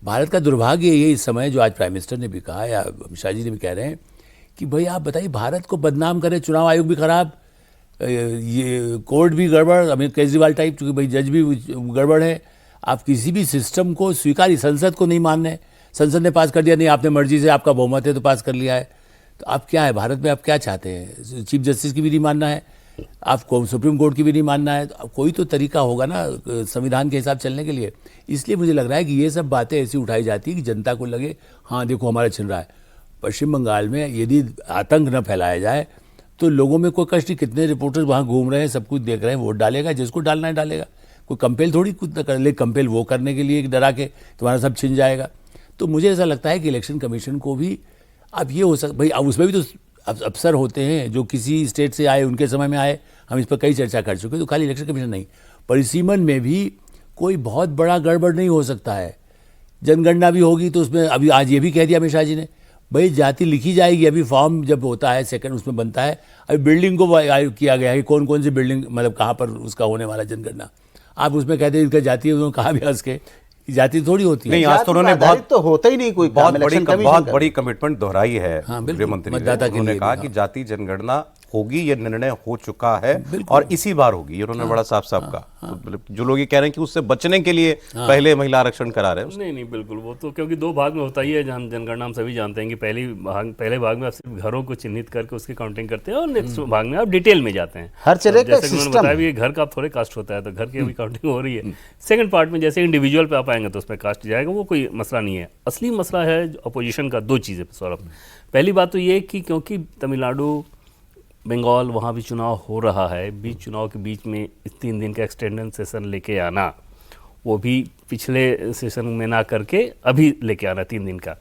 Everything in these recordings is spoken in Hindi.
भारत का दुर्भाग्य ये इस समय जो आज प्राइम मिनिस्टर ने भी कहा या अमित शाह जी ने भी कह रहे हैं कि भाई आप बताइए, भारत को बदनाम करें, चुनाव आयोग भी खराब, ये कोर्ट भी गड़बड़, अमित केजरीवाल टाइप, क्योंकि भाई जज भी गड़बड़ है, आप किसी भी सिस्टम को स्वीकार, संसद को नहीं मान रहे, संसद ने पास कर दिया, नहीं आपने मर्जी से, आपका बहुमत है तो पास कर लिया है, तो आप क्या है भारत में, आप क्या चाहते हैं? चीफ जस्टिस की भी नहीं मानना है आपको, सुप्रीम कोर्ट की भी नहीं मानना है, तो कोई तो तरीका होगा ना संविधान के हिसाब चलने के लिए। इसलिए मुझे लग रहा है कि ये सब बातें ऐसी उठाई जाती है कि जनता को लगे हाँ देखो हमारा छिन रहा है। पश्चिम बंगाल में यदि आतंक न फैलाया जाए तो लोगों में कोई कष्ट, कितने रिपोर्टर्स वहाँ घूम रहे हैं, सब कुछ देख रहे हैं, वोट डालेगा, जिसको डालना है डालेगा, कोई कंपेल थोड़ी कुछ कर ले, कंपेल वो करने के लिए डरा के तुम्हारा सब छिन जाएगा। तो मुझे ऐसा लगता है कि इलेक्शन कमीशन को भी अब ये हो सकता, भाई अब उसमें भी तो अफसर होते हैं जो किसी स्टेट से आए, उनके समय में आए, हम इस पर कई चर्चा कर चुके, तो खाली इलेक्शन कमीशन नहीं, परिसीमन में भी कोई बहुत बड़ा गड़बड़ नहीं हो सकता है। जनगणना भी होगी तो उसमें अभी आज ये भी कह दिया अमित शाह जी ने, भाई जाति लिखी जाएगी, अभी फॉर्म जब होता है सेकंड उसमें बनता है, अभी बिल्डिंग को किया गया है कि कौन कौन सी बिल्डिंग, मतलब कहाँ पर उसका होने वाला जनगणना, आप उसमें कहते हैं इनका जाति है, उन्होंने कहा भी हंस के जाति थोड़ी होती है। नहीं, आज तो उन्होंने बहुत तो होता ही नहीं कोई, बहुत बड़ी कमिटमेंट दोहराई है गृह मंत्री ने। उन्होंने कहा कि जाति जनगणना होगी, ये निर्णय हो चुका है और इसी बार होगी, उन्होंने बड़ा साफ साफ कहा। तो जो लोग ये कह रहे हैं कि उससे बचने के लिए पहले महिला आरक्षण करा रहे हैं, नहीं बिल्कुल, वो तो क्योंकि दो भाग में होता ही है जनगणना, हम सभी जानते हैं कि पहले भाग में आप सिर्फ घरों को चिन्हित करके उसकी काउंटिंग करते हैं और नेक्स्ट भाग में आप डिटेल में जाते हैं। हर जगह का जैसे उन्होंने बताया भी घर का आप थोड़े कास्ट होता है तो घर की अभी काउंटिंग हो रही है। सेकंड पार्ट में जैसे इंडिविजुअल पे आप आएंगे तो उसमें कास्ट जाएगा, वो कोई मसला नहीं है। असली मसला है अपोजिशन का, दो चीज़ें सौरभ। पहली बात तो ये कि क्योंकि तमिलनाडु, बंगाल, वहाँ भी चुनाव हो रहा है, बीच चुनाव के बीच में 3 दिन का एक्सटेंडेड सेशन लेके आना, वो भी पिछले सेशन में ना करके अभी लेके आना 3 दिन का,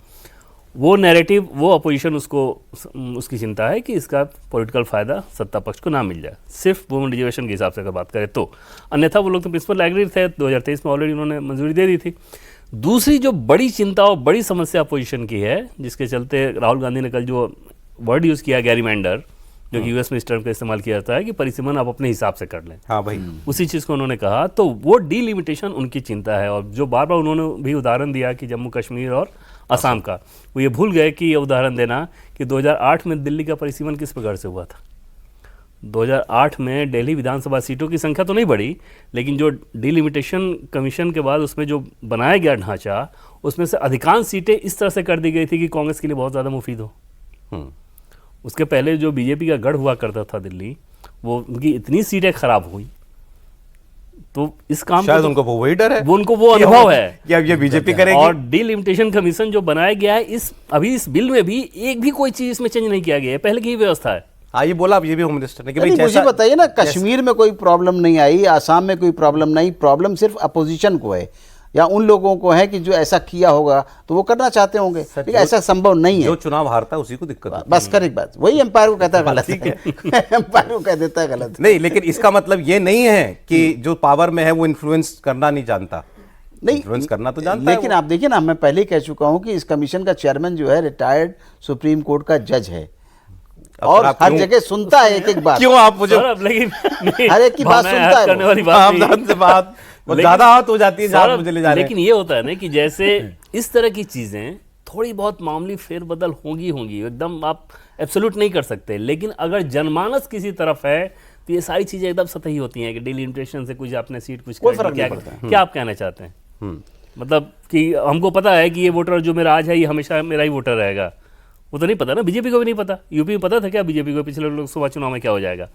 वो नैरेटिव, वो अपोजिशन उसकी चिंता है कि इसका पॉलिटिकल फ़ायदा सत्ता पक्ष को ना मिल जाए, सिर्फ वुमेन रिजर्वेशन के हिसाब से अगर बात करें तो। अन्यथा वो लोग तो प्रिंसिपल एग्री थे, 2023 में ऑलरेडी उन्होंने मंजूरी दे दी थी। दूसरी जो बड़ी चिंता और बड़ी समस्या अपोजिशन की है, जिसके चलते राहुल गांधी ने कल जो वर्ड यूज़ किया गैरीमैंडर, जो कि यूएस में इस टर्म का इस्तेमाल किया जाता है कि परिसीमन आप अपने हिसाब से कर लें, हाँ भाई, उसी चीज़ को उन्होंने कहा, तो वो डीलिमिटेशन उनकी चिंता है। और जो बार बार उन्होंने भी उदाहरण दिया कि जम्मू कश्मीर और असम का, वो ये भूल गए कि ये उदाहरण देना कि 2008 में दिल्ली का परिसीमन किस प्रकार से हुआ था। 2008 में दिल्ली विधानसभा सीटों की संख्या तो नहीं बढ़ी, लेकिन जो डीलिमिटेशन कमीशन के बाद उसमें जो बनाया गया ढांचा, उसमें से अधिकांश सीटें इस तरह से कर दी गई थी कि कांग्रेस के लिए बहुत ज़्यादा मुफीद हो। उसके पहले जो बीजेपी का गढ़ हुआ करता था दिल्ली, वो उनकी इतनी सीटें खराब हुई, तो इस काम शायद उनको वो वही डर है, उनको वो अनुभव है कि अब ये बीजेपी करेगी। और डीलिमिटेशन कमीशन जो बनाया गया है, अभी इस बिल में भी एक भी कोई चीज इसमें चेंज नहीं किया गया है, पहले की ही व्यवस्था है। ये बोला अब ये भी होम मिनिस्टर ने कि भाई मुझे बताइए ना, कश्मीर में कोई प्रॉब्लम नहीं आई, आसाम में कोई प्रॉब्लम नहीं, प्रॉब्लम सिर्फ अपोजिशन को है या उन लोगों को है कि जो ऐसा किया होगा तो वो करना चाहते होंगे, लेकिन ऐसा संभव नहीं है। जो चुनाव हारता है उसी को दिक्कत है। बस करेक्ट बात, वही एम्पायर को कहता है गलत है, एम्पायर को कह देता है गलत नहीं, लेकिन इसका मतलब ये नहीं है कि जो पावर में है वो इन्फ्लुएंस करना नहीं जानता, नहीं इन्फ्लुएंस करना तो जानता है। लेकिन आप देखिए ना, मैं पहले ही कह चुका हूं कि इस कमीशन का चेयरमैन जो है रिटायर्ड सुप्रीम कोर्ट का जज है और हर जगह सुनता है एक एक बात। क्यों आप मुझे हर एक की बात सुनता है, करने वाली बात ज्यादा हाथ हो जाती है जहां मुझे ले जा रहे हैं। लेकिन ये होता है ना कि जैसे इस तरह की चीजें थोड़ी बहुत मामूली फेरबदल होंगी, एकदम आप एब्सोल्यूट नहीं कर सकते, लेकिन अगर जनमानस किसी तरफ है तो ये सारी चीजें एकदम सतही होती हैं कि डिलिमिटेशन से कुछ आपने सीट कुछ क्या आप कहना चाहते हैं? मतलब कि हमको पता है कि ये वोटर जो मेरा आज है ये हमेशा मेरा ही वोटर रहेगा, वो तो नहीं पता ना, बीजेपी को भी नहीं पता। यूपी में पता था क्या बीजेपी को पिछले लोकसभा चुनाव में क्या हो जाएगा?